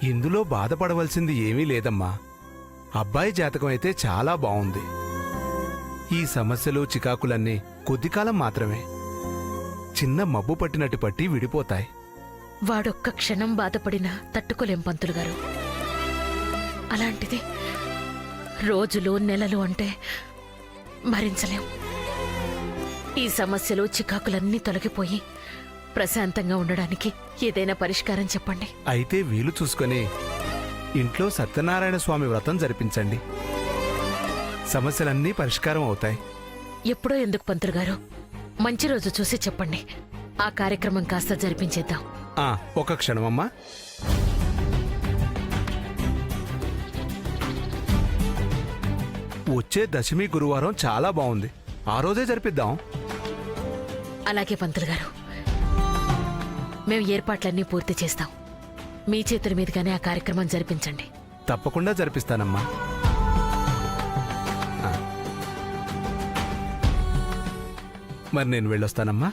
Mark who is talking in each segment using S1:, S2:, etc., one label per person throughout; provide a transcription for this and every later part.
S1: ఇందులో బాధపడవలసింది ఏమీ లేదమ్మా. అబ్బాయి జాతకం అయితే చాలా బావుంది. ఈ సమస్యలు చికాకులన్నీ కొద్దికాలం మాత్రమే. చిన్న మబ్బు పట్టినట్టు పట్టి విడిపోతాయి.
S2: వాడొక్క క్షణం బాధపడినా తట్టుకోలేం పంతులు గారు. అలాంటిది రోజులు నెలలు అంటే భరించలేం. ఈ సమస్యలు చికాకులన్నీ తొలగిపోయి ప్రశాంతంగా ఉండడానికి ఏదైనా పరిష్కారం చెప్పండి.
S1: అయితే వీలు చూసుకొని ఇంట్లో సత్యనారాయణ స్వామి వ్రతం జరిపించండి. సమస్యలన్నీ పరిష్కారం అవుతాయి.
S2: ఎప్పుడో ఎందుకు పంతులు గారు, మంచి రోజు చూసి చెప్పండి. ఆ కార్యక్రమం కాస్త జరిపించేద్దాం.
S1: ఒక క్షణమమ్మా. వచ్చే దశమి గురువారం చాలా బాగుంది. ఆ రోజే జరిపిద్దాం.
S2: అలాగే పంతులు గారు, మేము ఏర్పాట్లన్నీ పూర్తి చేస్తాం. మీ చేతుల మీదుగానే ఆ కార్యక్రమం జరిపించండి.
S1: తప్పకుండా జరిపిస్తానమ్మా. మరి నేను వెళ్ళొస్తానమ్మా.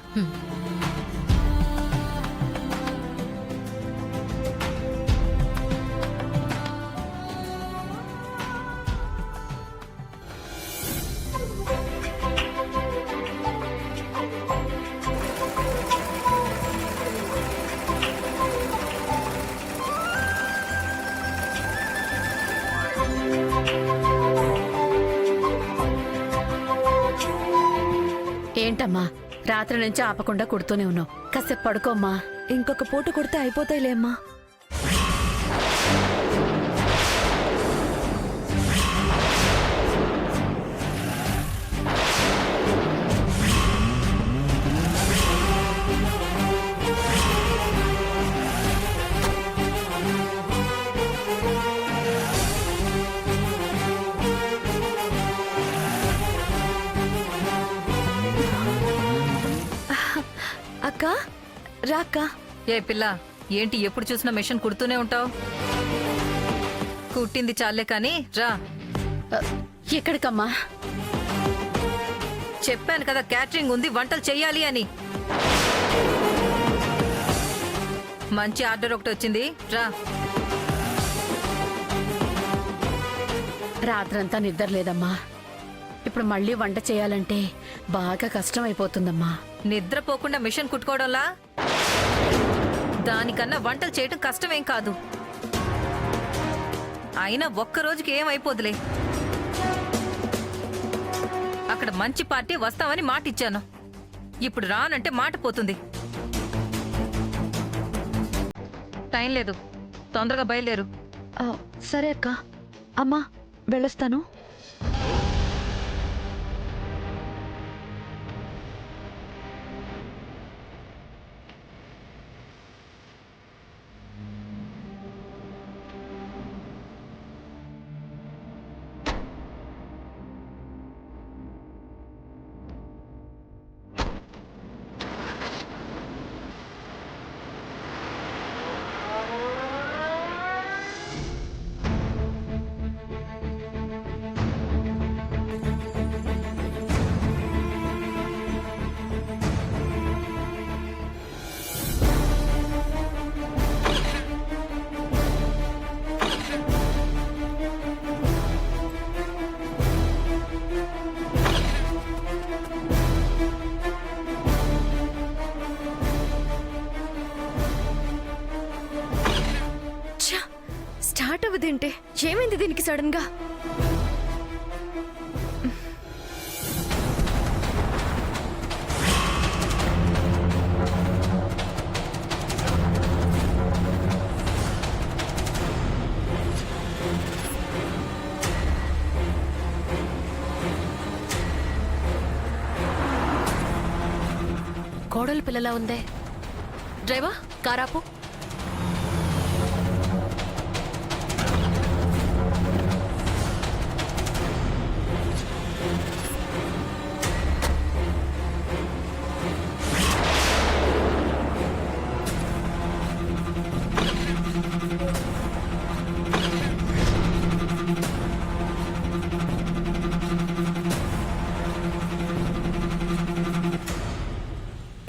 S3: ఏంటమ్మా, రాత్రి నుంచి ఆపకుండా కుడుతూనే ఉన్నావు. కాసేపు పడుకోమ్మా.
S4: ఇంకొక పూట కుడితే అయిపోతాయిలేమ్మా. అక్క రా అక్క.
S5: ఏ పిల్ల, ఏంటి ఎప్పుడు చూసినా మెషిన్ కుడుతూనే ఉంటావు? కుట్టింది చాలే కానీ రా.
S3: ఎక్కడికమ్మా?
S5: చెప్పాను కదా క్యాటరింగ్ ఉంది, వంటలు చెయ్యాలి అని. మంచి ఆర్డర్ ఒకటి వచ్చింది, రా.
S3: రాత్రంతా నిద్ర లేదమ్మా. ఇప్పుడు మళ్ళీ వంట చేయాలంటే బాగా కష్టం అయిపోతుందమ్మా.
S5: నిద్రపోకుండా మిషన్ కుట్టుకోవడంలా? దానికన్నా వంటలు చేయటం కష్టమేం కాదు. అయినా ఒక్కరోజుకి ఏమైపోదులే. అక్కడ మంచి పార్టీ వస్తామని మాట ఇచ్చాను. ఇప్పుడు రానంటే మాట పోతుంది. టైం లేదు, తొందరగా బయలుదేరు.
S4: సరే అక్క. అమ్మా వెళ్ళొస్తాను. స్టార్ట్ అవ్వదేంటే? ఏమైంది దీనికి సడన్ గా?
S2: కోడలు పిల్లలా ఉందే. డ్రైవర్, కారాపు.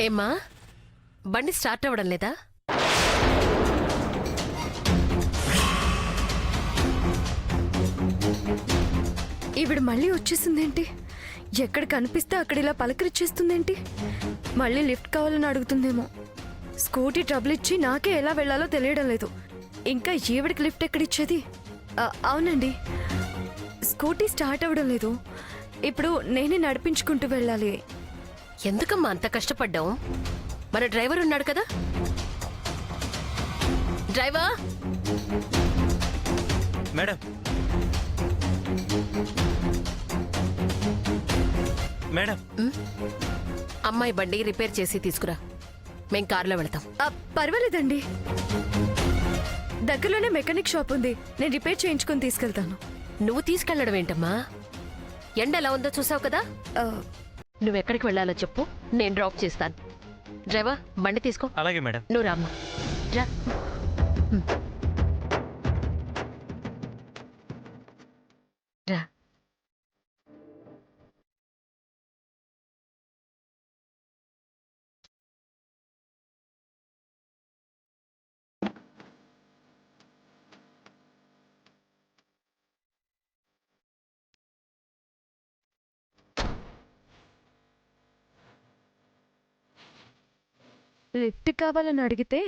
S2: ఏమ్మా, బండి స్టార్ట్ అవ్వడం లేదా?
S4: ఈవిడ మళ్ళీ వచ్చేసిందేంటి? ఎక్కడ కనిపిస్తే అక్కడ ఇలా పలకరిచ్చేస్తుందేంటి? మళ్ళీ లిఫ్ట్ కావాలని అడుగుతుందేమో. స్కూటీ ట్రబుల్ ఇచ్చి నాకే ఎలా వెళ్ళాలో తెలియడం లేదు. ఇంకా ఈవిడికి లిఫ్ట్ ఎక్కడిచ్చేది? అవునండి, స్కూటీ స్టార్ట్ అవ్వడం లేదు. ఇప్పుడు నేనే నడిపించుకుంటూ వెళ్ళాలి.
S3: ఎందుకమ్మా అంత కష్టపడ్డాం? మన డ్రైవర్ ఉన్నాడు కదా. డ్రైవర్,
S6: మేడం మేడం
S3: అమ్మాయి బండి రిపేర్ చేసి తీసుకురా. మేం కారులో వెళతాం.
S4: పర్వాలేదండి, దగ్గరలోనే మెకానిక్ షాప్ ఉంది. నేను రిపేర్ చేయించుకొని తీసుకెళ్తాను.
S3: నువ్వు తీసుకెళ్లడం ఏంటమ్మా? ఎండ ఎలా ఉందో చూసావు కదా.
S4: ఆ,
S3: నువ్వెక్కడికి వెళ్ళాలో చెప్పు, నేను డ్రాప్ చేస్తాను. డ్రైవర్, బండి తీసుకో.
S6: అలాగే మేడం.
S3: నువ్వు రామ్మా, రా. రా.
S4: లిఫ్ట్ కావాలని అడిగితే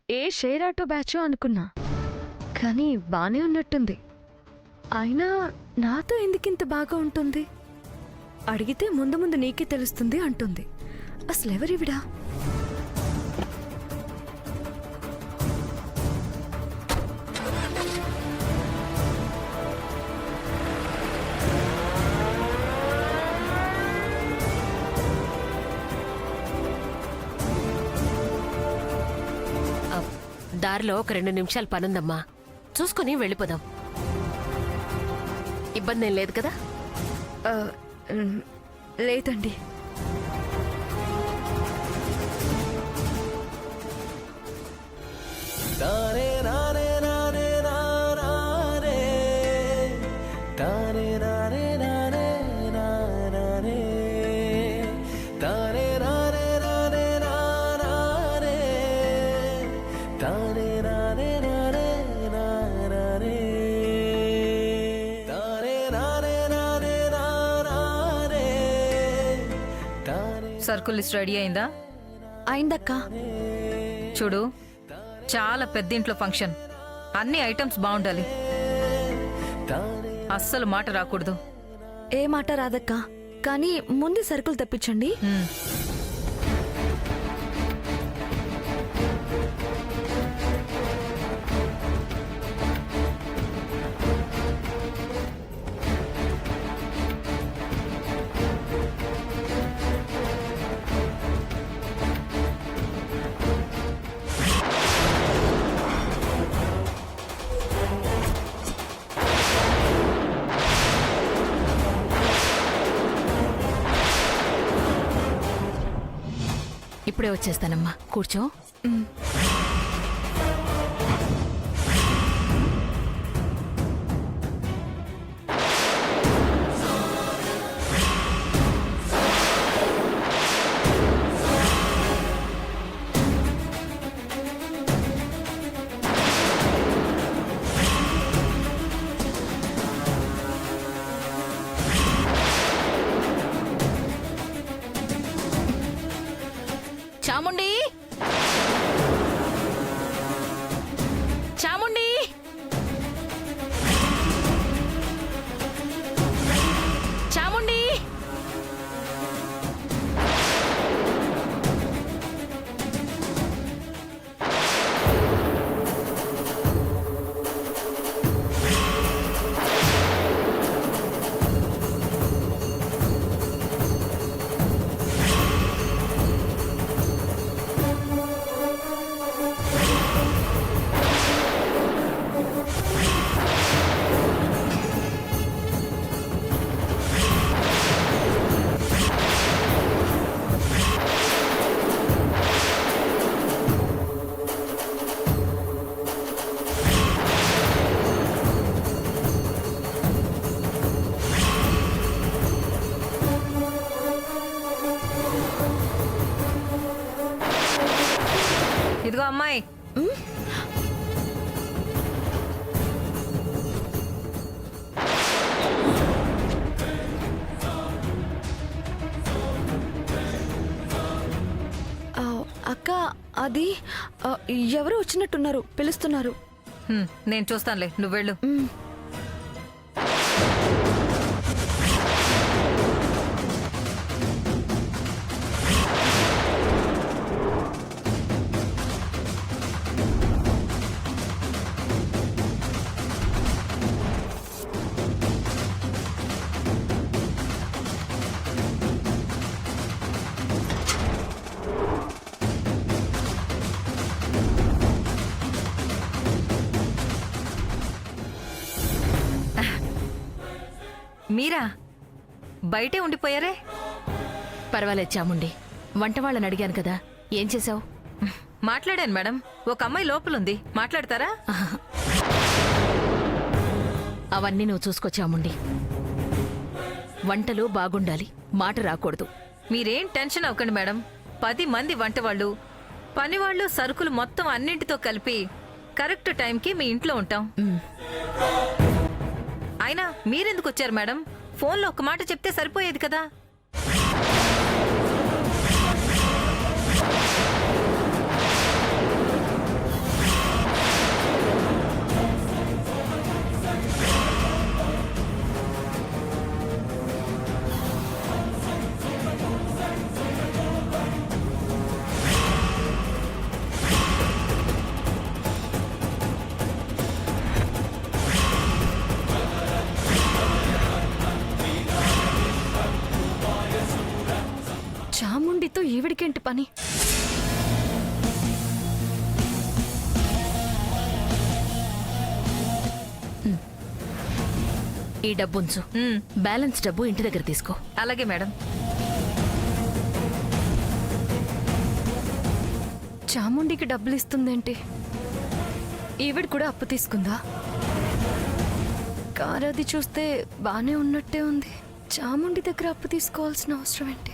S4: ఏ షేర్ ఆటో బ్యాచో అనుకున్నా, కానీ బానే ఉన్నట్టుంది. అయినా నాతో ఎందుకింత బాగా ఉంటుంది? అడిగితే ముందు ముందు నీకే తెలుస్తుంది అంటుంది. అసలు ఎవరివిడా?
S3: దారిలో ఒక 2 నిమిషాలు పనుందమ్మా, చూసుకుని వెళ్ళిపోదాం. ఇబ్బంది ఏం లేదు కదా.
S4: ఆ, లేదండి.
S5: సర్కుల్ లిస్ట్ రెడీ అయిందా?
S4: అయిందక్కా.
S5: చూడు, చాలా పెద్ద ఇంట్లో ఫంక్షన్. అన్ని ఐటమ్స్ బాగుండాలి. అస్సలు మాట రాకూడదు.
S4: ఏ మాట రాదక్కా, కానీ ముందు సరుకులు తెప్పించండి.
S5: ఉమ్.
S2: ఇప్పుడే వచ్చేస్తానమ్మా, కూర్చో. చాముండి,
S4: అది ఎవరో వచ్చినట్టున్నారు, పిలుస్తున్నారు.
S5: నేను చూస్తానులే, నువ్వు వెళ్ళు. మీరా బయటే ఉండిపోయారే?
S2: పర్వాలేదు చాముండి, వంట వాళ్ళని అడిగాను కదా, ఏం చేశావు?
S5: మాట్లాడాను మేడం, ఒక అమ్మాయి లోపలుంది, మాట్లాడతారా?
S2: అవన్నీ నువ్వు చూసుకో చాముండి. వంటలు బాగుండాలి, మాట రాకూడదు.
S5: మీరేం టెన్షన్ అవ్వకండి మేడం. 10 మంది వంట వాళ్ళు, పని వాళ్ళు, సరుకులు మొత్తం అన్నింటితో కలిపి కరెక్ట్ టైంకి మీ ఇంట్లో ఉంటాం. అయినా మీరెందుకు వచ్చారు మేడం? ఫోన్లో ఒక మాట చెప్తే సరిపోయేది కదా.
S4: చాముండితో ఈవిడికేంటి పని?
S2: ఈ డబ్బుంచు, బ్యాలెన్స్ డబ్బు ఇంటి దగ్గర తీసుకో.
S5: అలాగే మేడం.
S4: చాముండికి డబ్బులు ఇస్తుందేంటి? ఈవిడ కూడా అప్పు తీసుకుందా? కారు అది చూస్తే బానే ఉన్నట్టే ఉంది. చాముండి దగ్గర అప్పు తీసుకోవాల్సిన అవసరం ఏంటి?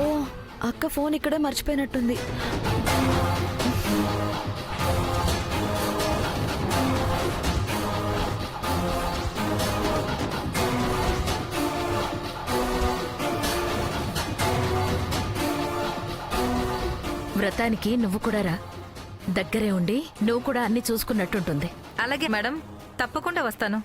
S4: ఓ, అక్క ఫోన్ ఇక్కడే మర్చిపోయినట్టుంది.
S2: వ్రతానికి నువ్వు కూడా రా, దగ్గరే ఉండి నువ్వు కూడా అన్ని చూసుకున్నట్టుంటుంది.
S5: అలాగే మేడం, తప్పకుండా వస్తాను.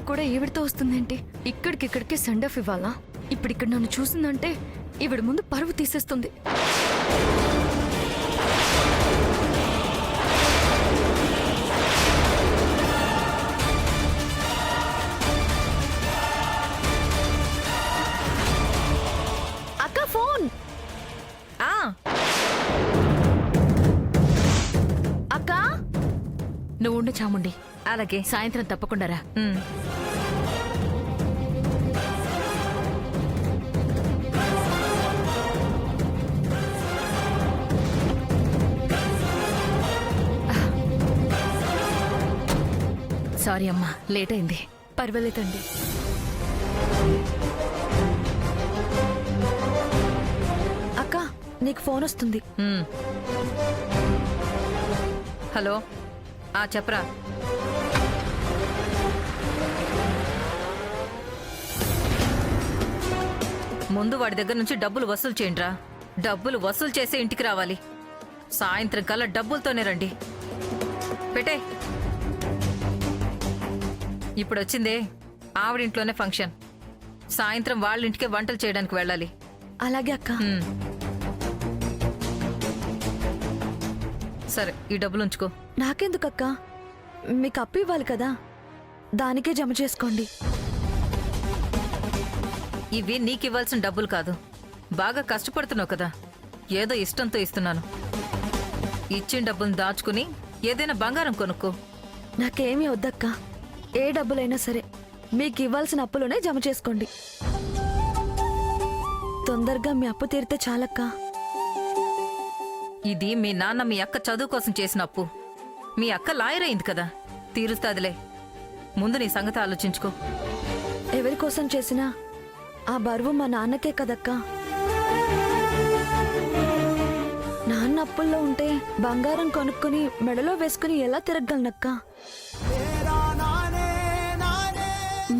S4: కూడా ఈవిడితో వస్తుందేంటి? ఇక్కడికి సెండ్ ఆఫ్ ఇవ్వాలా? ఇప్పుడు ఇక్కడ నన్ను చూసిందంటే ఈవిడ ముందు పరువు తీసేస్తుంది. అక్క ఫోన్.
S2: అక్క నువ్వు ఉండు చాముండి,
S5: అలాగే
S2: సాయంత్రం తప్పకుండా రా. సారీ అమ్మా, లేట్ అయింది.
S4: పర్వాలేదండి. అక్క నీకు ఫోన్ వస్తుంది.
S5: హలో, చెప్పరా. ముందు వాడి దగ్గర నుంచి డబ్బులు వసూలు చేయండిరా. డబ్బులు వసూలు చేసే ఇంటికి రావాలి. సాయంత్రం కల్లా డబ్బులతోనే రండి. పెట్టే. ఇప్పుడు వచ్చిందే ఆవిడింట్లోనే ఫంక్షన్. సాయంత్రం వాళ్ళ ఇంటికే వంటలు చేయడానికి వెళ్ళాలి.
S4: అలాగే అక్క.
S5: సరే, ఈ డబ్బులు ఉంచుకో.
S4: నాకెందుకక్క? మీకు అప్పు ఇవ్వాలి కదా, దానికే జమ చేసుకోండి.
S5: ఇవి నీకివ్వాల్సిన డబ్బులు కాదు. బాగా కష్టపడుతున్నావు కదా, ఏదో ఇష్టంతో ఇస్తున్నాను. ఇచ్చిన డబ్బులు దాచుకుని ఏదైనా బంగారం కొనుక్కో.
S4: నాకేమీ వద్దక్క. ఏ డబ్బులైనా సరే మీకు ఇవ్వాల్సిన అప్పులోనే జమ చేసుకోండి. తొందరగా మీ అప్పు తీరితే చాలక్క.
S5: ఇది మీ నాన్న మీ అక్క చదువు కోసం చేసిన అప్పు. మీ అక్క లాయర్ అయింది కదా, తీరుస్తాదిలే. ముందు నీ సంగతి ఆలోచించుకో.
S4: ఎవరి కోసం చేసినా ఆ బరువు మా నాన్నకే కదక్క. నాన్న అప్పుల్లో ఉంటే బంగారం కొనుక్కొని మెడలో వేసుకుని ఎలా తిరగలనక్క?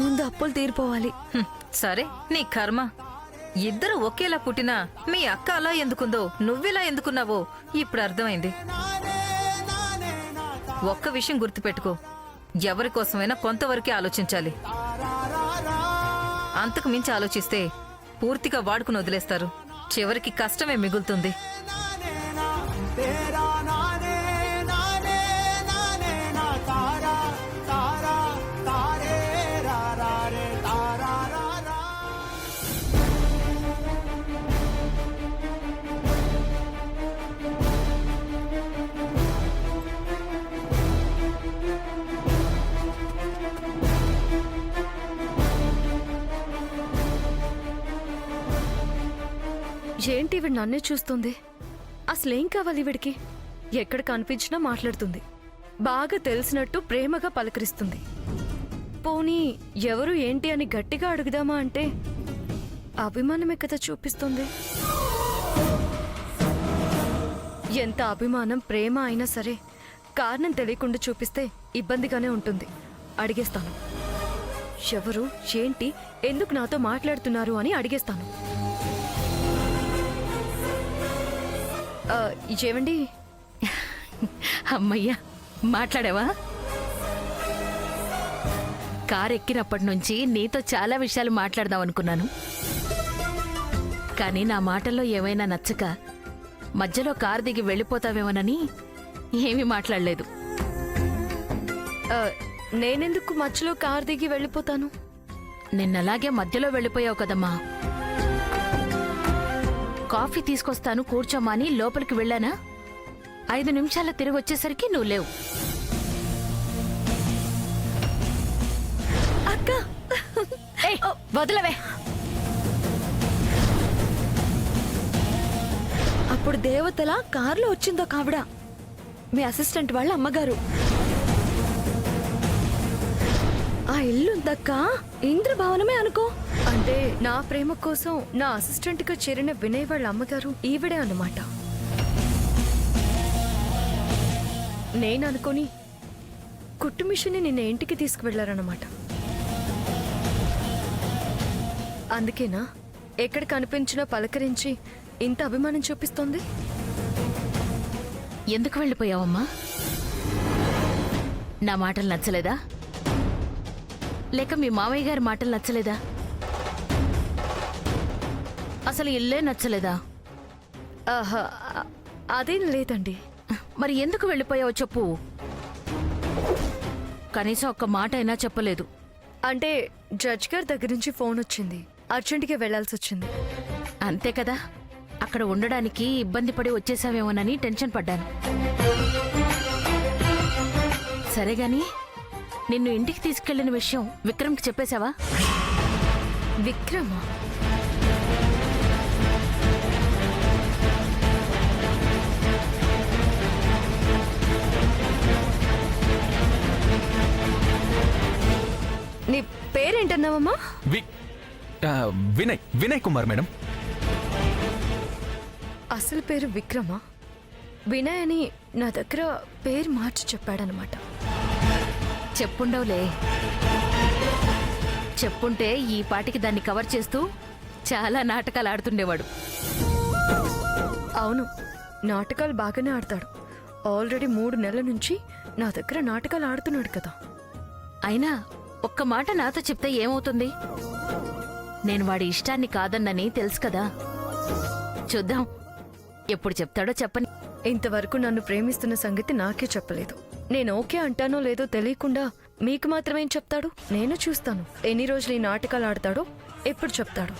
S4: ముందు అప్పులు తీరిపోవాలి.
S5: సరే, నీ కర్మ. ఇద్దరు ఒకేలా పుట్టినా మీ అక్క అలా ఎందుకుందో నువ్వెలా ఎందుకున్నావో ఇప్పుడు అర్థమైంది. ఒక్క విషయం గుర్తుపెట్టుకో, ఎవరి కోసమైనా కొంతవరకే ఆలోచించాలి. అంతకు మించి ఆలోచిస్తే పూర్తిగా వాడుకుని వదిలేస్తారు. చివరికి కష్టమే మిగులుతుంది.
S4: ఏంటి ఈవిడ నన్నే చూస్తుంది? అసలేం కావాలి ఈవిడికి? ఎక్కడ కనిపించినా మాట్లాడుతుంది. బాగా తెలిసినట్టు ప్రేమగా పలకరిస్తుంది. పోనీ ఎవరు ఏంటి అని గట్టిగా అడుగుదామా అంటే అభిమానమే కదా చూపిస్తుంది. ఎంత అభిమానం ప్రేమ అయినా సరే కారణం తెలియకుండా చూపిస్తే ఇబ్బందిగానే ఉంటుంది. అడిగేస్తాను. ఎవరు ఏంటి ఎందుకు నాతో మాట్లాడుతున్నారు అని అడిగేస్తాను. ఏమండి?
S2: అమ్మయ్యా, మాట్లాడావా? కారు ఎక్కినప్పటి నుంచి నీతో చాలా విషయాలు మాట్లాడదాం అనుకున్నాను. కానీ నా మాటల్లో ఏమైనా నచ్చక మధ్యలో కారు దిగి వెళ్ళిపోతావేమోనని ఏమీ మాట్లాడలేదు.
S4: నేనెందుకు మధ్యలో కారు దిగి వెళ్ళిపోతాను?
S2: నిన్నలాగే మధ్యలో వెళ్ళిపోయావు కదమ్మా. కాఫీ తీసుకొస్తాను కూర్చోమా అని లోపలికి వెళ్ళానా? 5 నిమిషాల తిరిగి వచ్చేసరికి నువ్వు లేవు.
S4: అక్క
S2: వదలవే.
S4: అప్పుడు దేవతలా కారులో వచ్చిందో కావిడ, మీ అసిస్టెంట్ వాళ్ళ అమ్మగారు. ఆ ఇల్లుందక్క ఇంద్రభవనమే అనుకో. అంటే నా ప్రేమ కోసం నా అసిస్టెంట్ గా చేరిన వినయ్ వాళ్ళ అమ్మగారు ఈవిడే అన్నమాట. నేననుకొని కుట్టు మిషన్ని నిన్న ఇంటికి తీసుకువెళ్లారన్నమాట. అందుకేనా ఎక్కడ కనిపించినా పలకరించి ఇంత అభిమానం చూపిస్తోంది?
S2: ఎందుకు వెళ్ళిపోయావమ్మా? నా మాటలు నచ్చలేదా? లేక మీ మామయ్య గారి మాటలు నచ్చలేదా? అసలు ఇల్లే నచ్చలేదా?
S4: ఆహా, అదేం లేదండి.
S2: మరి ఎందుకు వెళ్ళిపోయావో చెప్పు. కనీసం ఒక్క మాట అయినా చెప్పలేదు.
S4: అంటే జడ్జ్ గారి దగ్గర నుంచి ఫోన్ వచ్చింది, అర్జెంటుగా వెళ్లాల్సి వచ్చింది.
S2: అంతే కదా, అక్కడ ఉండడానికి ఇబ్బంది పడి వచ్చేసావేమోనని టెన్షన్ పడ్డాను. సరేగాని నిన్ను ఇంటికి తీసుకెళ్లిన విషయం విక్రమ్కి చెప్పేశావా?
S4: విక్రమా? నీ పేరేంటన్నావమ్మా?
S6: వినయ్ కుమార్ మేడం.
S4: అసలు పేరు విక్రమా? వినయ్ అని నా దగ్గర పేరు మార్చి చెప్పాడనమాట.
S2: చెప్పుండవులే. చెప్పుంటే ఈ పాటికి దాన్ని కవర్ చేస్తూ చాలా నాటకాలు ఆడుతుండేవాడు.
S4: అవును, నాటకాలు బాగానే ఆడతాడు. ఆల్రెడీ 3 నెలల నుంచి నా దగ్గర నాటకాలు ఆడుతున్నాడు కదా.
S2: అయినా ఒక్క మాట నాతో చెప్తే ఏమవుతుంది? నేను వాడి ఇష్టాన్ని కాదన్నని తెలుసు కదా. చూద్దాం ఎప్పుడు చెప్తాడో చెప్పని.
S4: ఇంతవరకు నన్ను ప్రేమిస్తున్న సంగతి నాకే చెప్పలేదు. నేను ఓకే అంటానో లేదో తెలియకుండా మీకు మాత్రమేం చెప్తాడు? నేను చూస్తాను ఎన్ని రోజులు ఈ నాటకాలు ఆడతాడో, ఎప్పుడు చెప్తాడు.